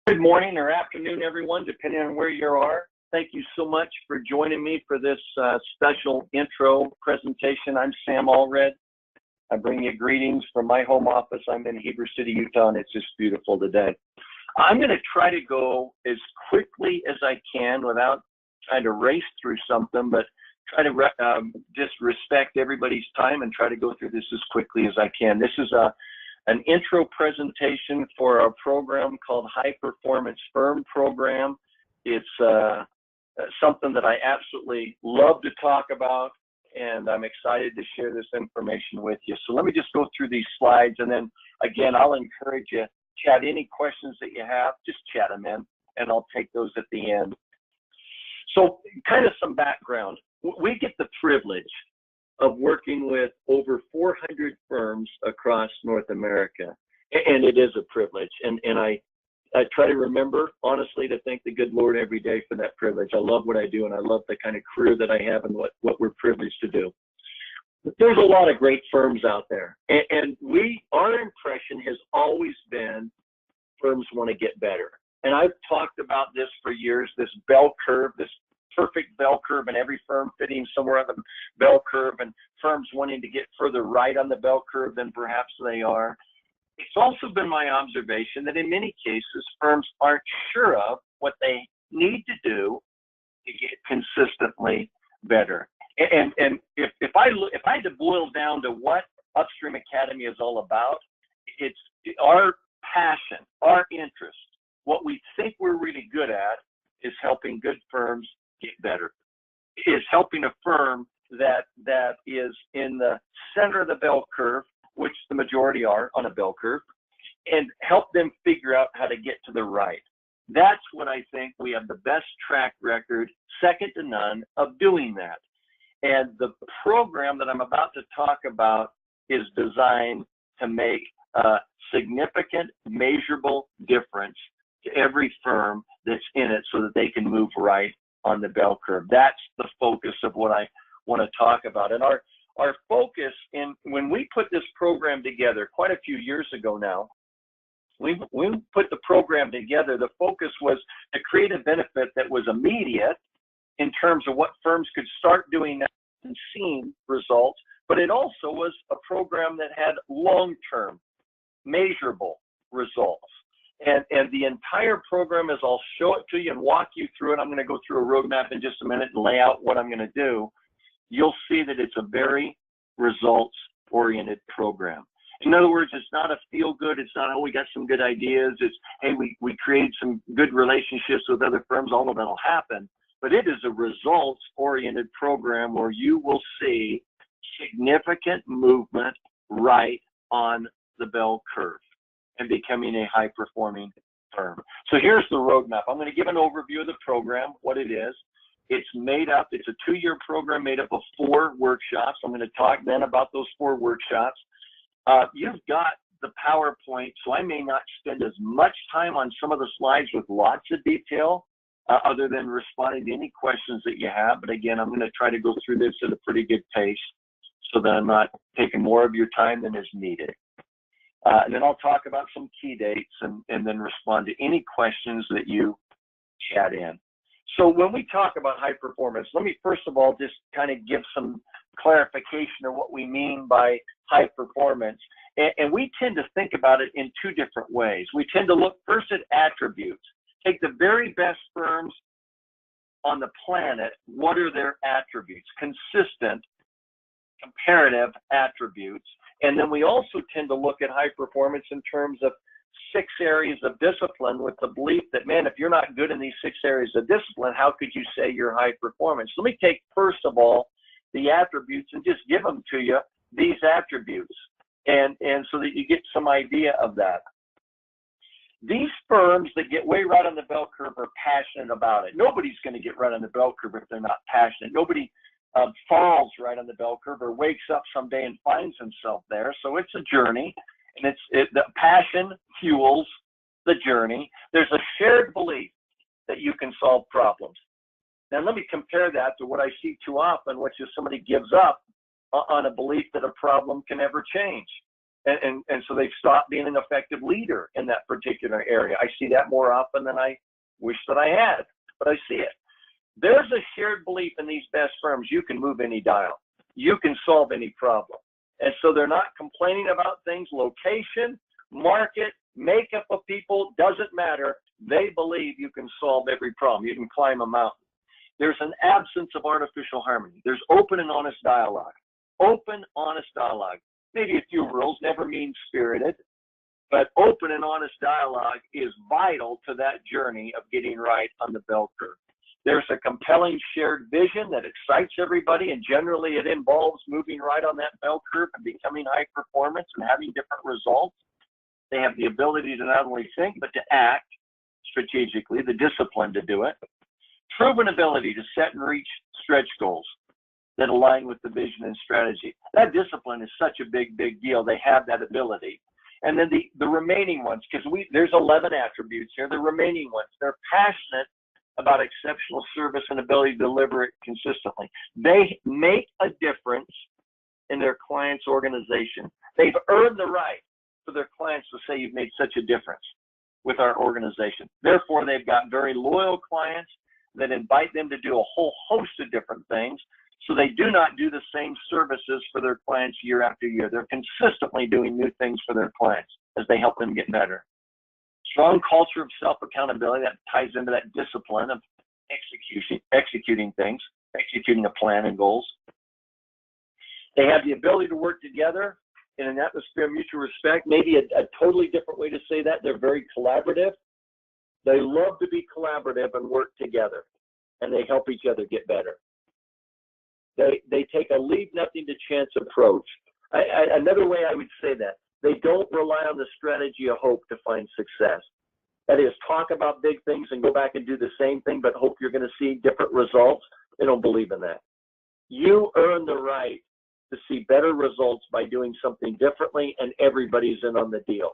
Good morning or afternoon, everyone, depending on where you are. Thank you so much for joining me for this special intro presentation. I'm Sam Allred. I bring you greetings from my home office. I'm in Heber City, Utah, and it's just beautiful today. I'm going to try to go as quickly as I can without trying to race through something, but try to just respect everybody's time and try to go through this as quickly as I can. This is an intro presentation for our program called High Performance Firm Program. It's something that I absolutely love to talk about, and I'm excited to share this information with you. So let me just go through these slides, and then again, I'll encourage you, chat any questions that you have, just chat them in, and I'll take those at the end. So kind of some background. We get the privilege of working with over 400 firms across North America. And it is a privilege. And I try to remember, honestly, to thank the good Lord every day for that privilege. I love what I do, and I love the kind of career that I have and what we're privileged to do. But there's a lot of great firms out there. And our impression has always been firms want to get better. And I've talked about this for years, this bell curve, this perfect bell curve, and every firm fitting somewhere on the bell curve, and firms wanting to get further right on the bell curve than perhaps they are. It's also been my observation that in many cases, firms aren't sure of what they need to do to get consistently better. And if I had to boil down to what Upstream Academy is all about, it's our passion, our interest. What we think we're really good at is helping good firms get better, is helping a firm that is in the center of the bell curve, which the majority are on a bell curve, and help them figure out how to get to the right. That's what I think we have the best track record, second to none, of doing that. And the program that I'm about to talk about is designed to make a significant, measurable difference to every firm that's in it so that they can move right on the bell curve. That's the focus of what I want to talk about. And our focus when we put this program together quite a few years ago now, we put the program together, the focus was to create a benefit that was immediate in terms of what firms could start doing now and seeing results, but it also was a program that had long-term, measurable results. And the entire program is, I'll show it to you and walk you through it. I'm going to go through a roadmap in just a minute and lay out what I'm going to do. You'll see that it's a very results-oriented program. In other words, it's not a feel-good. It's not, oh, we got some good ideas. It's, hey, we created some good relationships with other firms. All of that will happen. But it is a results-oriented program where you will see significant movement right on the bell curve and becoming a high-performing firm. So here's the roadmap. I'm going to give an overview of the program, what it is. It's a 2-year program made up of 4 workshops. I'm going to talk then about those 4 workshops. You've got the PowerPoint, so I may not spend as much time on some of the slides with lots of detail, other than responding to any questions that you have. But again, I'm going to try to go through this at a pretty good pace so that I'm not taking more of your time than is needed. And then I'll talk about some key dates and then respond to any questions that you chat in. So when we talk about high performance, let me first of all just kind of give some clarification of what we mean by high performance. And we tend to think about it in 2 different ways. We tend to look first at attributes. Take the very best firms on the planet. What are their attributes? Consistent, comparative attributes. And then we also tend to look at high performance in terms of 6 areas of discipline, with the belief that, man, if you're not good in these 6 areas of discipline, how could you say you're high performance? Let me take, first of all, the attributes and just give them to you, these attributes, and so that you get some idea of that. These firms that get way right on the bell curve are passionate about it. Nobody's going to get right on the bell curve if they're not passionate. Nobody falls right on the bell curve or wakes up someday and finds himself there. So it's a journey, and the passion fuels the journey. There's a shared belief that you can solve problems. Now let me compare that to what I see too often, which is somebody gives up on a belief that a problem can ever change. And so they've stopped being an effective leader in that particular area. I see that more often than I wish that I had, but I see it. There's a shared belief in these best firms. You can move any dial. You can solve any problem. And so they're not complaining about things. Location, market, makeup of people, doesn't matter. They believe you can solve every problem. You can climb a mountain. There's an absence of artificial harmony. There's open and honest dialogue. Open, honest dialogue. Maybe a few rules, never mean-spirited, but open and honest dialogue is vital to that journey of getting right on the bell curve. There's a compelling shared vision that excites everybody, and generally it involves moving right on that bell curve and becoming high performance and having different results. They have the ability to not only think, but to act strategically, the discipline to do it. Proven ability to set and reach stretch goals that align with the vision and strategy. That discipline is such a big deal. They have that ability. And then the remaining ones, because there's 11 attributes here, the remaining ones, they're passionate about exceptional service and ability to deliver it consistently. They make a difference in their client's organization. They've earned the right for their clients to say, you've made such a difference with our organization. Therefore, they've got very loyal clients that invite them to do a whole host of different things. So they do not do the same services for their clients year after year. They're consistently doing new things for their clients as they help them get better. Strong culture of self-accountability, that ties into that discipline of executing things, executing a plan and goals. They have the ability to work together in an atmosphere of mutual respect. Maybe a totally different way to say that, they're very collaborative. They love to be collaborative and work together, and they help each other get better. They take a leave nothing to chance approach. Another way I would say that, they don't rely on the strategy of hope to find success. That is, talk about big things and go back and do the same thing, but hope you're going to see different results. They don't believe in that. You earn the right to see better results by doing something differently, and everybody's in on the deal.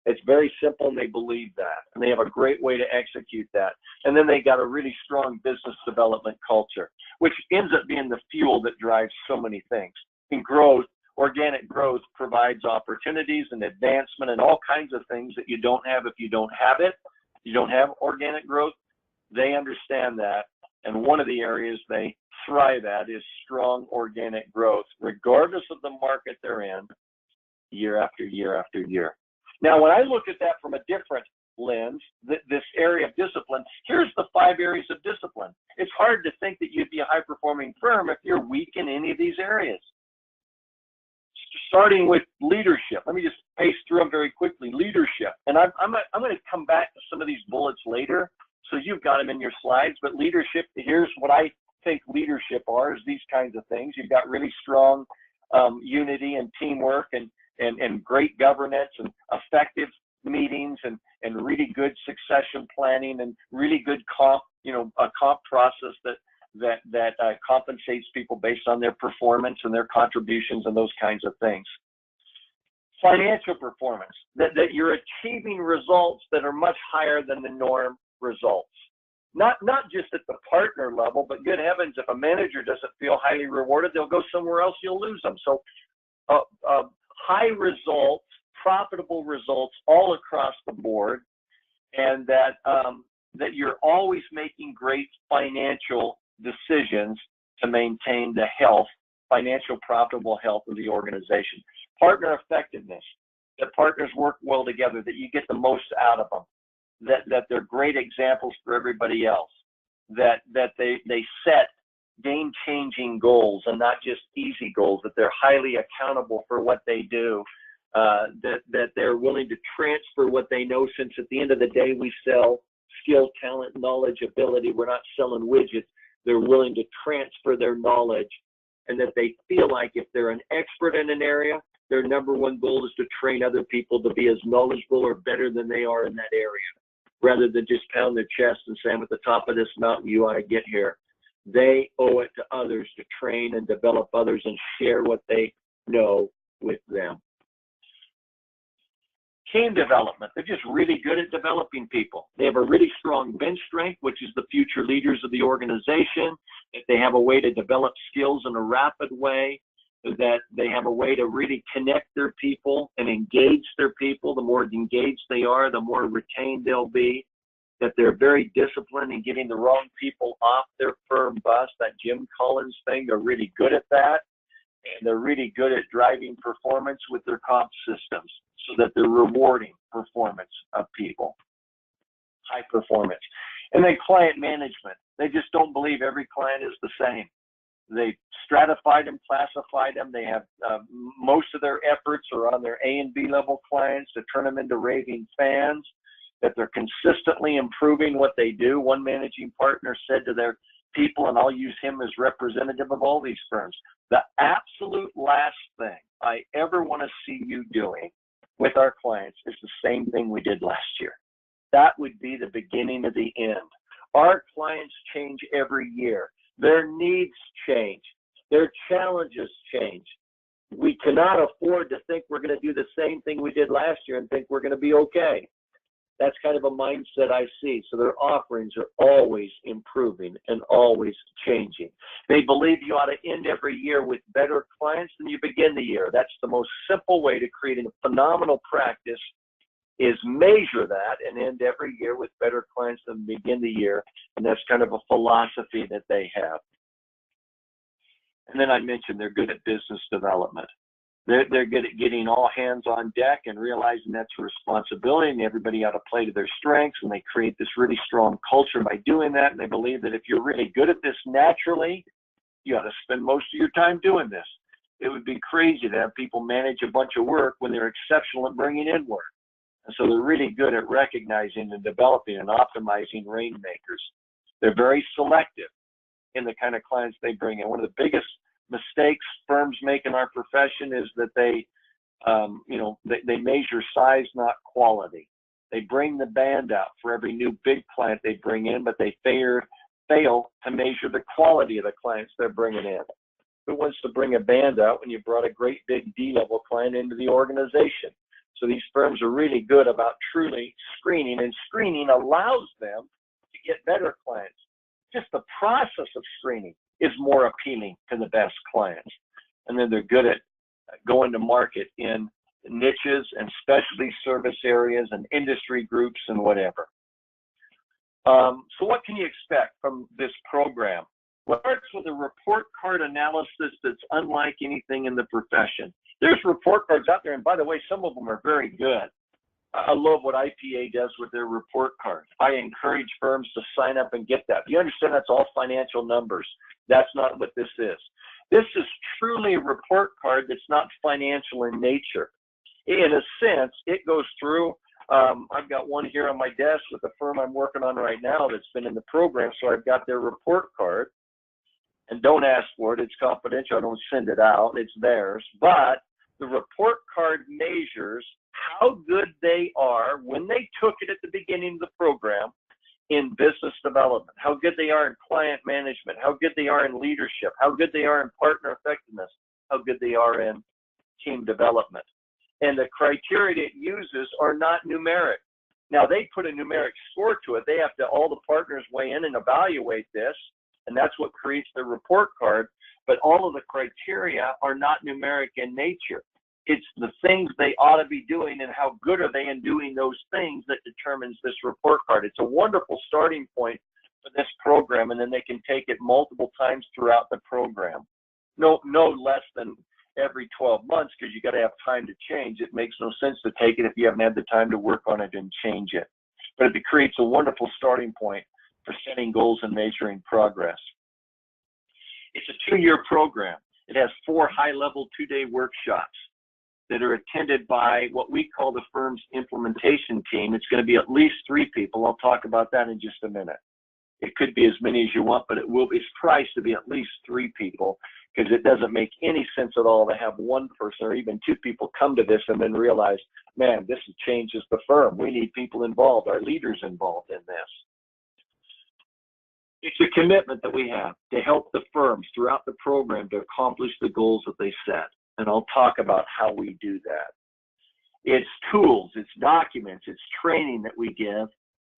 It's very simple, and they believe that, and they have a great way to execute that. And then they got a really strong business development culture, which ends up being the fuel that drives so many things. In growth, organic growth provides opportunities and advancement and all kinds of things that you don't have if you don't have it. You don't have organic growth. They understand that, and one of the areas they thrive at is strong organic growth, regardless of the market they're in, year after year after year. Now, when I look at that from a different lens, this area of discipline, here's the 5 areas of discipline. It's hard to think that you'd be a high-performing firm if you're weak in any of these areas. Starting with leadership. Let me just pace through them very quickly. Leadership. And I'm going to come back to some of these bullets later, so you've got them in your slides. But leadership, here's what I think leadership are, is these kinds of things. You've got really strong unity and teamwork and great governance and effective meetings and really good succession planning and really good a comp process that compensates people based on their performance and their contributions and those kinds of things. Financial performance, that you're achieving results that are much higher than the norm results. Not just at the partner level, but good heavens, if a manager doesn't feel highly rewarded, they'll go somewhere else, you'll lose them. So high results, profitable results all across the board, and that you're always making great financial decisions to maintain the health, financial profitable health of the organization. Partner effectiveness, that partners work well together, that you get the most out of them, that they're great examples for everybody else, that they set game-changing goals and not just easy goals, that they're highly accountable for what they do, that they're willing to transfer what they know, since at the end of the day we sell skill, talent, knowledge, ability. We're not selling widgets. They're willing to transfer their knowledge, and that they feel like if they're an expert in an area, their number one goal is to train other people to be as knowledgeable or better than they are in that area, rather than just pound their chest and say, I'm at the top of this mountain, you ought to get here. They owe it to others to train and develop others and share what they know with them. Team development. They're just really good at developing people. They have a really strong bench strength, which is the future leaders of the organization. If they have a way to develop skills in a rapid way, that they have a way to really connect their people and engage their people. The more engaged they are, the more retained they'll be. That they're very disciplined in getting the wrong people off their firm bus, that Jim Collins thing. They're really good at that. And they're really good at driving performance with their comp systems so that they're rewarding performance of people, high performance. And then client management. They just don't believe every client is the same. They stratified them, classified them. They have most of their efforts are on their A and B level clients to turn them into raving fans, that they're consistently improving what they do. One managing partner said to their people, and I'll use him as representative of all these firms, the absolute last thing I ever want to see you doing with our clients is the same thing we did last year. That would be the beginning of the end. Our clients change every year. Their needs change. Their challenges change. We cannot afford to think we're going to do the same thing we did last year and think we're going to be okay. That's kind of a mindset I see. So their offerings are always improving and always changing. They believe you ought to end every year with better clients than you begin the year. That's the most simple way to create a phenomenal practice, is measure that and end every year with better clients than begin the year. And that's kind of a philosophy that they have. And then I mentioned they're good at business development. They're good at getting all hands on deck and realizing that's a responsibility and everybody ought to play to their strengths, and they create this really strong culture by doing that. And they believe that if you're really good at this naturally, you ought to spend most of your time doing this. It would be crazy to have people manage a bunch of work when they're exceptional at bringing in work. And so they're really good at recognizing and developing and optimizing rainmakers. They're very selective in the kind of clients they bring in. One of the biggest mistakes firms make in our profession is that they measure size, not quality. They bring the band out for every new big client they bring in, but they fail to measure the quality of the clients they're bringing in. Who wants to bring a band out when you brought a great big D-level client into the organization? So these firms are really good about truly screening, and screening allows them to get better clients. Just the process of screening is more appealing to the best clients. And then they're good at going to market in niches and specialty service areas and industry groups and whatever. So what can you expect from this program? Well, it starts with a report card analysis that's unlike anything in the profession. There's report cards out there, and by the way, some of them are very good. I love what IPA does with their report cards. I encourage firms to sign up and get that. You understand that's all financial numbers. That's not what this is. This is truly a report card that's not financial in nature. In a sense, it goes through, I've got one here on my desk with the firm I'm working on right now that's been in the program, so I've got their report card. And don't ask for it, it's confidential, I don't send it out, it's theirs. But the report card measures how good they are when they took it at the beginning of the program in business development, how good they are in client management, how good they are in leadership, how good they are in partner effectiveness, how good they are in team development. And the criteria it uses are not numeric. Now, they put a numeric score to it. They have to, all the partners weigh in and evaluate this, and that's what creates the report card. But all of the criteria are not numeric in nature. It's the things they ought to be doing and how good are they in doing those things that determines this report card. It's a wonderful starting point for this program, and then they can take it multiple times throughout the program. No less than every 12 months, because you got to have time to change. It makes no sense to take it if you haven't had the time to work on it and change it. But it creates a wonderful starting point for setting goals and measuring progress. It's a 2-year program. It has 4 high-level 2-day workshops that are attended by what we call the firm's implementation team. It's going to be at least 3 people. I'll talk about that in just a minute. It could be as many as you want, but it's priced to be at least 3 people, because it doesn't make any sense at all to have 1 person or even 2 people come to this and then realize, man, this changes the firm. We need people involved, our leaders involved in this. It's a commitment that we have to help the firms throughout the program to accomplish the goals that they set. And I'll talk about how we do that. It's tools, it's documents, it's training that we give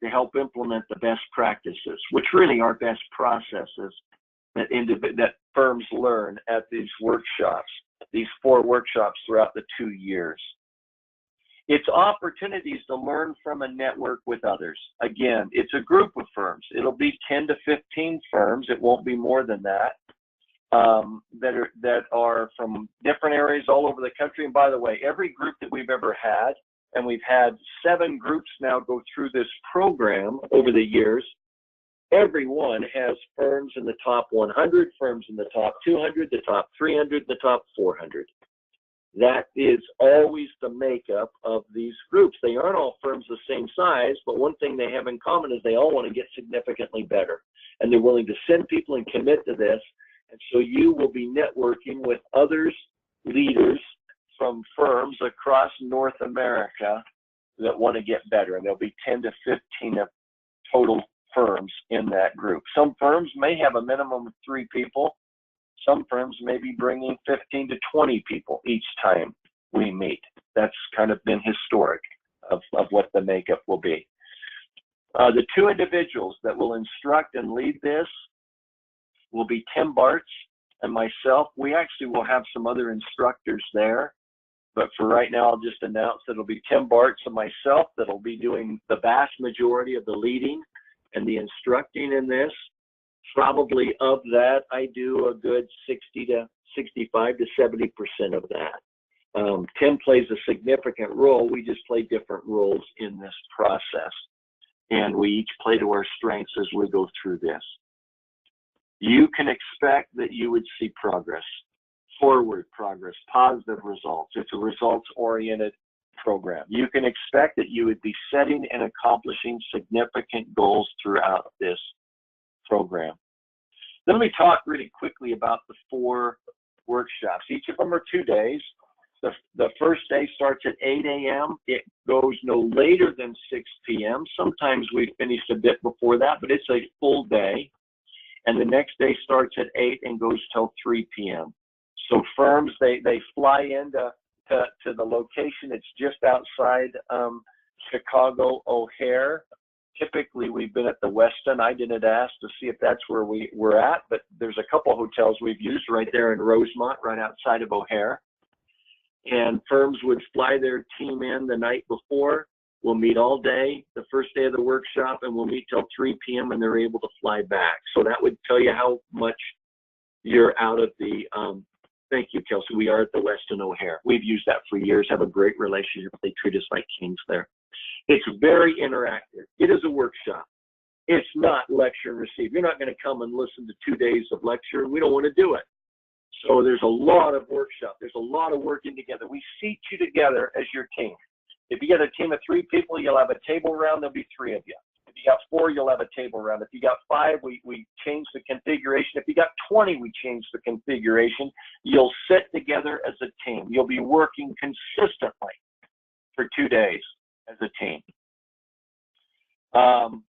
to help implement the best practices, which really are best processes that firms learn at these workshops. these 4 workshops throughout the 2 years. It's opportunities to learn from and network with others. Again, it's a group of firms. It'll be 10 to 15 firms. It won't be more than that, that are from different areas all over the country. And by the way, every group that we've ever had, and we've had 7 groups now go through this program over the years, everyone has firms in the top 100, firms in the top 200, the top 300, the top 400. That is always the makeup of these groups. They aren't all firms the same size, but one thing they have in common is they all want to get significantly better. And they're willing to send people and commit to this. And so you will be networking with others, leaders from firms across North America that want to get better. And there'll be 10 to 15 total firms in that group. Some firms may have a minimum of 3 people. Some firms may be bringing 15 to 20 people each time we meet. That's kind of been historic of what the makeup will be. The 2 individuals that will instruct and lead this will be Tim Bartz and myself. We actually will have some other instructors there, but for right now, I'll just announce that it'll be Tim Bartz and myself that'll be doing the vast majority of the leading and the instructing in this. Probably of that, I do a good 65 to 70% of that. Tim plays a significant role. We just play different roles in this process, and we each play to our strengths as we go through this. You can expect that you would see progress, forward progress, positive results. It's a results-oriented program. You can expect that you would be setting and accomplishing significant goals throughout this program. Let me talk really quickly about the 4 workshops. Each of them are 2 days. The first day starts at 8 a.m. It goes no later than 6 p.m. Sometimes we finish a bit before that, but it's a full day. And the next day starts at 8 and goes till 3 p.m. So firms, they fly into to the location. It's just outside Chicago O'Hare. Typically, we've been at the Westin. I didn't ask to see if that's where we were at, but there's a couple hotels we've used right there in Rosemont, right outside of O'Hare. And firms would fly their team in the night before. We'll meet all day, the first day of the workshop, and we'll meet till 3 p.m. and they're able to fly back. So that would tell you how much you're out of the, thank you, Kelsey. We are at the Westin O'Hare. We've used that for years, have a great relationship. They treat us like kings there. It's very interactive. It is a workshop. It's not lecture and receive. You're not going to come and listen to 2 days of lecture, and we don't want to do it. So there's a lot of workshop. There's a lot of working together. We seat you together as your team. If you get a team of 3 people, you'll have a table round. There'll be 3 of you. If you got 4, you'll have a table round. If you got 5, we change the configuration. If you got 20, we change the configuration. You'll sit together as a team. You'll be working consistently for 2 days as a team.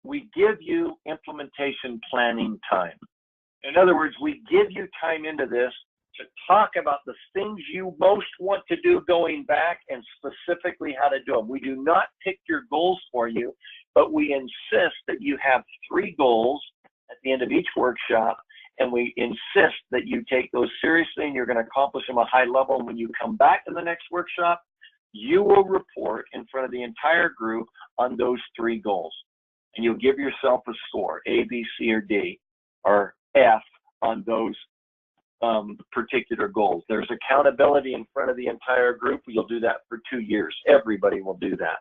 We give you implementation planning time. In other words, we give you time into this to talk about the things you most want to do going back and specifically how to do them. We do not pick your goals for you, but we insist that you have 3 goals at the end of each workshop, and we insist that you take those seriously and you're going to accomplish them at a high level. And when you come back to the next workshop, you will report in front of the entire group on those 3 goals. And you'll give yourself a score, A, B, C, or D, or F on those particular goals. There's accountability in front of the entire group. You'll do that for 2 years. Everybody will do that.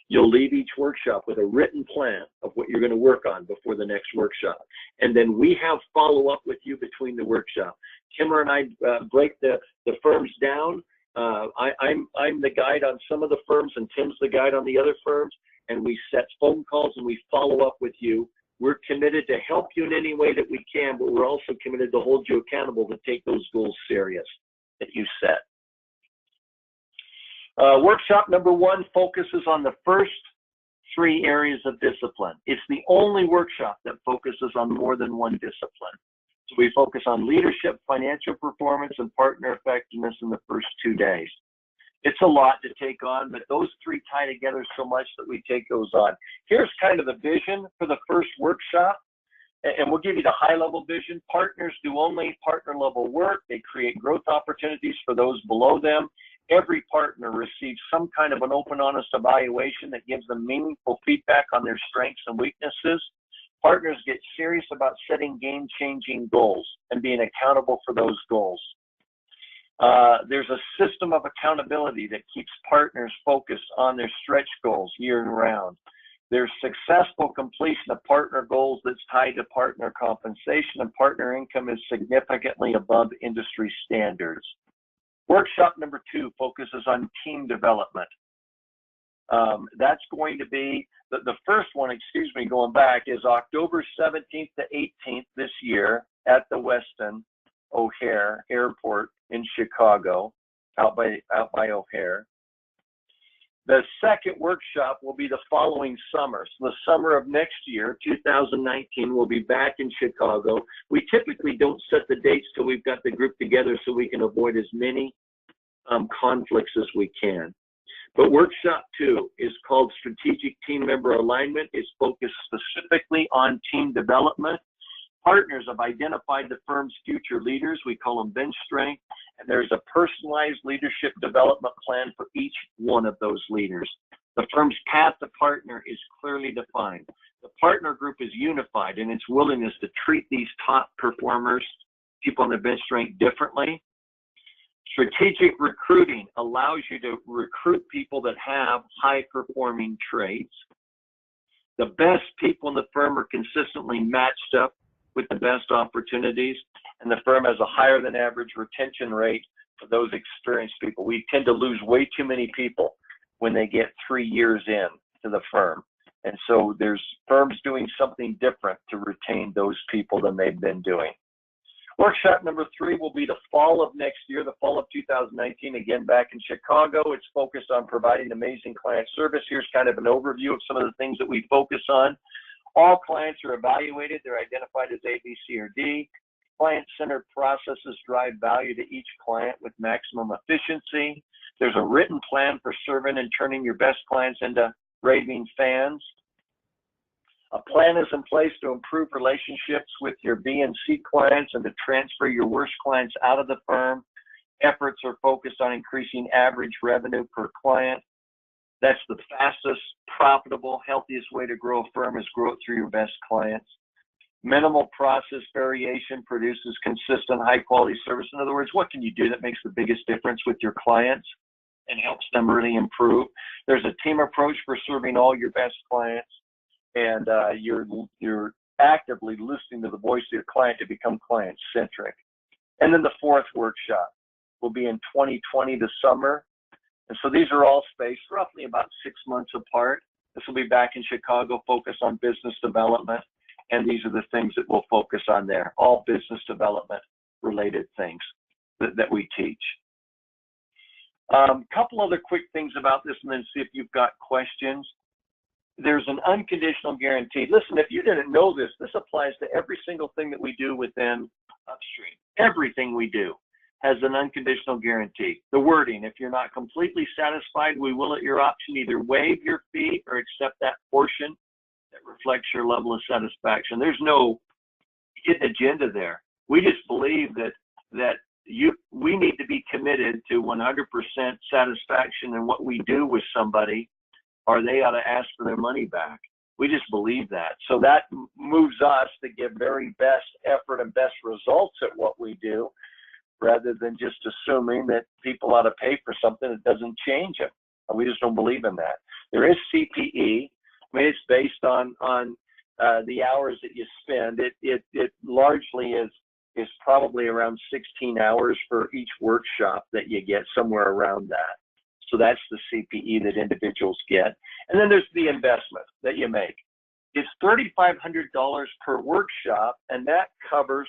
You'll leave each workshop with a written plan of what you're going to work on before the next workshop. And then we have follow-up with you between the workshop. Kimmer and I break the firms down. I'm the guide on some of the firms, and Tim's the guide on the other firms, and we set phone calls and we follow up with you. We're committed to help you in any way that we can, but we're also committed to hold you accountable to take those goals serious that you set. Workshop number 1 focuses on the first 3 areas of discipline. It's the only workshop that focuses on more than one discipline. So we focus on leadership, financial performance, and partner effectiveness in the first 2 days. It's a lot to take on, but those 3 tie together so much that we take those on. Here's kind of the vision for the first workshop. And we'll give you the high-level vision. Partners do only partner-level work. They create growth opportunities for those below them. Every partner receives some kind of an open, honest evaluation that gives them meaningful feedback on their strengths and weaknesses. Partners get serious about setting game-changing goals and being accountable for those goals. There's a system of accountability that keeps partners focused on their stretch goals year-round. There's successful completion of partner goals that's tied to partner compensation, and partner income is significantly above industry standards. Workshop number 2 focuses on team development. That's going to be, the first one, going back, is October 17th to 18th this year at the Westin O'Hare Airport in Chicago, out by O'Hare. The second workshop will be the following summer. So the summer of next year, 2019, we'll be back in Chicago. We typically don't set the dates till we've got the group together so we can avoid as many conflicts as we can. But workshop 2 is called Strategic Team Member Alignment. It's focused specifically on team development. Partners have identified the firm's future leaders. We call them bench strength. And there's a personalized leadership development plan for each one of those leaders. The firm's path to partner is clearly defined. The partner group is unified in its willingness to treat these top performers, people on the bench strength, differently. Strategic recruiting allows you to recruit people that have high-performing traits. The best people in the firm are consistently matched up with the best opportunities, and the firm has a higher than average retention rate for those experienced people. We tend to lose way too many people when they get 3 years in to the firm. And so there's firms doing something different to retain those people than they've been doing. Workshop number 3 will be the fall of next year, the fall of 2019, again back in Chicago. It's focused on providing amazing client service. Here's kind of an overview of some of the things that we focus on. All clients are evaluated. They're identified as A, B, C, or D. Client-centered processes drive value to each client with maximum efficiency. There's a written plan for serving and turning your best clients into raving fans. A plan is in place to improve relationships with your B and C clients and to transfer your worst clients out of the firm. Efforts are focused on increasing average revenue per client. That's the fastest, profitable, healthiest way to grow a firm, is grow it through your best clients. Minimal process variation produces consistent, high-quality service. In other words, what can you do that makes the biggest difference with your clients and helps them really improve? There's a team approach for serving all your best clients, and you're actively listening to the voice of your client to become client-centric. And then the 4th workshop will be in 2020, the summer. And so these are all spaced roughly about 6 months apart. This will be back in Chicago, focused on business development. And these are the things that we'll focus on there, all business development related things that we teach. Couple other quick things about this, and then see if you've got questions. There's an unconditional guarantee. Listen, if you didn't know this, this applies to every single thing that we do within Upstream. Everything we do has an unconditional guarantee. The wording, if you're not completely satisfied, we will at your option either waive your fee or accept that portion that reflects your level of satisfaction. There's no hidden agenda there. We just believe that we need to be committed to 100% satisfaction in what we do with somebody, or they ought to ask for their money back. We just believe that. So that moves us to give very best effort and best results at what we do, rather than just assuming that people ought to pay for something that doesn't change them. We just don't believe in that. There is CPE. I mean, it's based on the hours that you spend. It largely is probably around 16 hours for each workshop that you get, somewhere around that. So that's the CPE that individuals get. And then there's the investment that you make. It's $3,500 per workshop, and that covers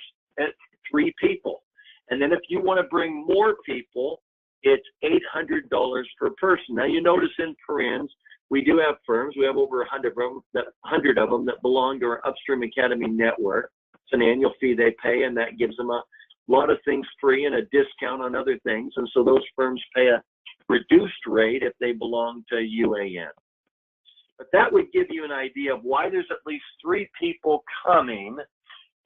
3 people. And then if you want to bring more people, it's $800 per person. Now you notice in parens, we do have firms. We have over 100 of them that belong to our Upstream Academy network. It's an annual fee they pay, and that gives them a lot of things free and a discount on other things. And so those firms pay a reduced rate if they belong to UAN. But that would give you an idea of why there's at least 3 people coming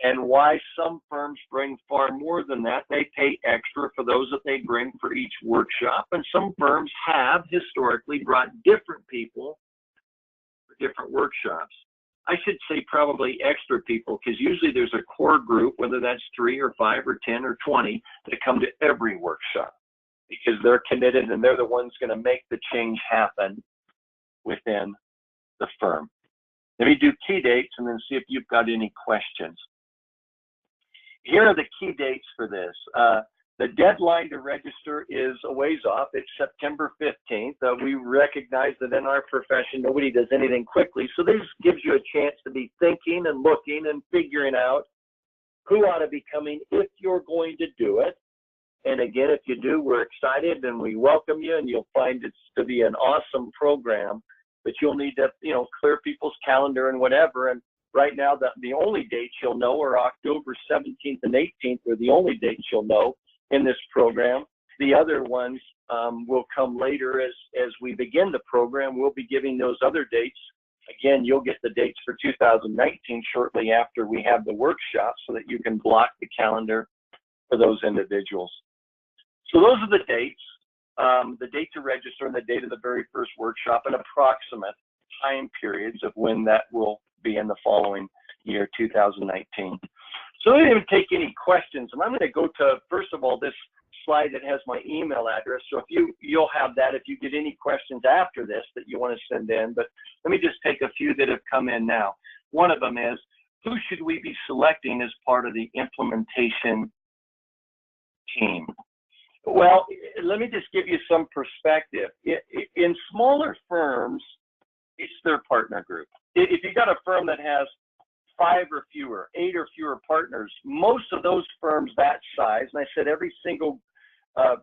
and why some firms bring far more than that. They pay extra for those that they bring for each workshop, and some firms have historically brought different people for different workshops. I should say probably extra people, because usually there's a core group, whether that's 3 or 5 or 10 or 20, that come to every workshop because they're committed and they're the ones going to make the change happen within the firm. Let me do key dates and then see if you've got any questions. Here are the key dates for this. The deadline to register is a ways off. It's September 15th. We recognize that in our profession, nobody does anything quickly. So this gives you a chance to be thinking and looking and figuring out who ought to be coming if you're going to do it. And again, if you do, we're excited and we welcome you, and you'll find it's to be an awesome program, but you'll need to, clear people's calendar and whatever. And right now, the only dates you'll know are October 17th and 18th are the only dates you'll know in this program. The other ones will come later as we begin the program. We'll be giving those other dates. Again, you'll get the dates for 2019 shortly after we have the workshop so that you can block the calendar for those individuals. So those are the dates, the date to register and the date of the very first workshop, and approximate time periods of when that will be in the following year, 2019. So I didn't even take any questions, and I'm going to go to, first of all, this slide that has my email address. So if you'll have that if you get any questions after this that you want to send in. But let me just take a few that have come in now. One of them is, who should we be selecting as part of the implementation team? Well, let me just give you some perspective. In smaller firms, it's their partner group. If you got a firm that has 5 or fewer, 8 or fewer partners, most of those firms that size, and I said every single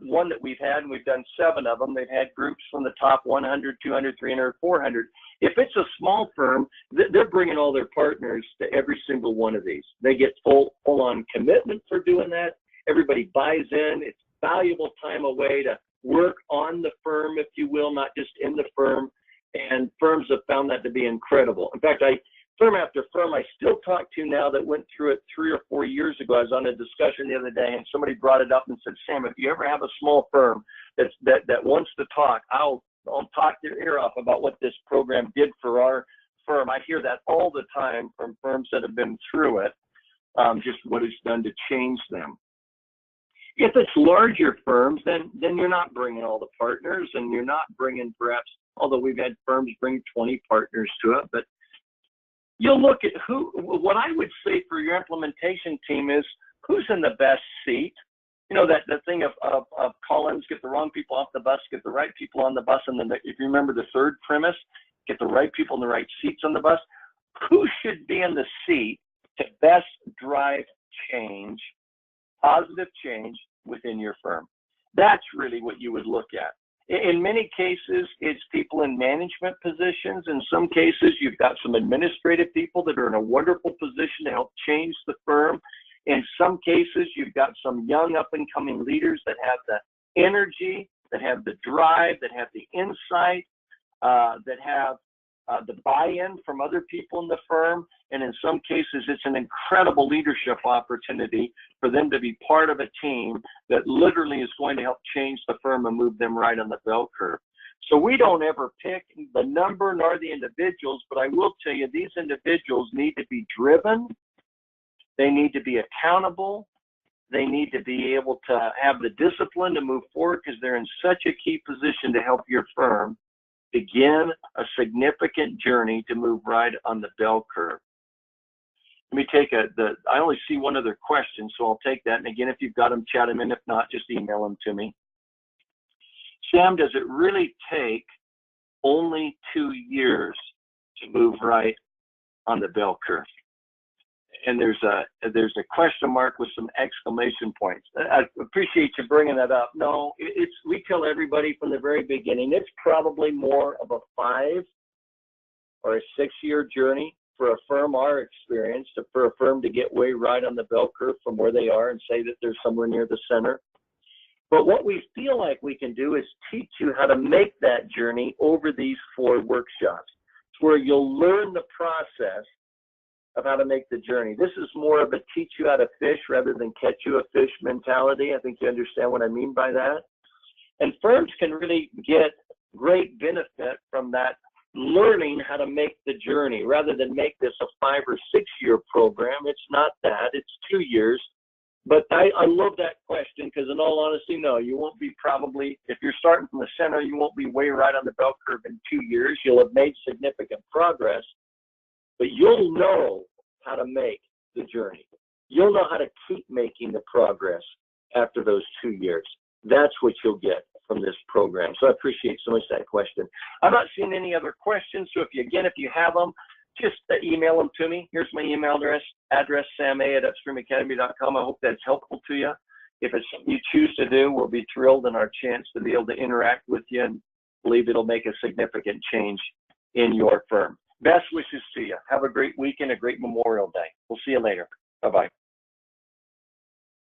one that we've had, and we've done 7 of them, they've had groups from the top 100, 200, 300, 400. If it's a small firm, they're bringing all their partners to every single one of these. They get full-on commitment for doing that. Everybody buys in. It's valuable time away to work on the firm, if you will, not just in the firm. And firms have found that to be incredible. In fact, firm after firm I still talk to now that went through it 3 or 4 years ago. I was on a discussion the other day, and somebody brought it up and said, Sam, if you ever have a small firm that wants to talk, I'll talk their ear off about what this program did for our firm. I hear that all the time from firms that have been through it, just what it's done to change them. If it's larger firms, then you're not bringing all the partners, and you're not bringing perhaps, although we've had firms bring 20 partners to it, but you'll look at what I would say for your implementation team is who's in the best seat. That thing of Collins, get the wrong people off the bus, get the right people on the bus, and then if you remember the third premise, get the right people in the right seats on the bus. Who should be in the seat to best drive change, positive change within your firm? That's really what you would look at. In many cases, it's people in management positions. In some cases, you've got some administrative people that are in a wonderful position to help change the firm. In some cases, you've got some young up-and-coming leaders that have the energy, that have the drive, that have the insight, that have the buy-in from other people in the firm. And in some cases, it's an incredible leadership opportunity for them to be part of a team that literally is going to help change the firm and move them right on the bell curve. So we don't ever pick the number nor the individuals, but I will tell you, these individuals need to be driven. They need to be accountable. They need to be able to have the discipline to move forward because they're in such a key position to help your firm begin a significant journey to move right on the bell curve. Let me take I only see one other question, so I'll take that. And again, if you've got them, chat them in. If not, just email them to me. Sam, does it really take only 2 years to move right on the bell curve? And there's a question mark with some exclamation points. I appreciate you bringing that up. No, we tell everybody from the very beginning, it's probably more of a 5 or a 6-year journey for a firm, our experience, for a firm to get way right on the bell curve from where they are and say that they're somewhere near the center. But what we feel like we can do is teach you how to make that journey over these 4 workshops, where you'll learn the process of how to make the journey. This is more of a teach you how to fish rather than catch you a fish mentality. I think you understand what I mean by that. And firms can really get great benefit from that, learning how to make the journey rather than make this a 5 or 6 year program. It's not that, it's 2 years. But I love that question, because in all honesty, no, you won't be probably, if you're starting from the center, you won't be way right on the bell curve in 2 years. You'll have made significant progress, but you'll know how to make the journey. You'll know how to keep making the progress after those 2 years. That's what you'll get from this program. So I appreciate so much that question. I'm not seeing any other questions. So if you have them, just email them to me. Here's my email address, sama@upstreamacademy.com. I hope that's helpful to you. If it's something you choose to do, we'll be thrilled in our chance to be able to interact with you and believe it'll make a significant change in your firm. Best wishes to you. Have a great weekend, a great Memorial Day. We'll see you later. Bye-bye.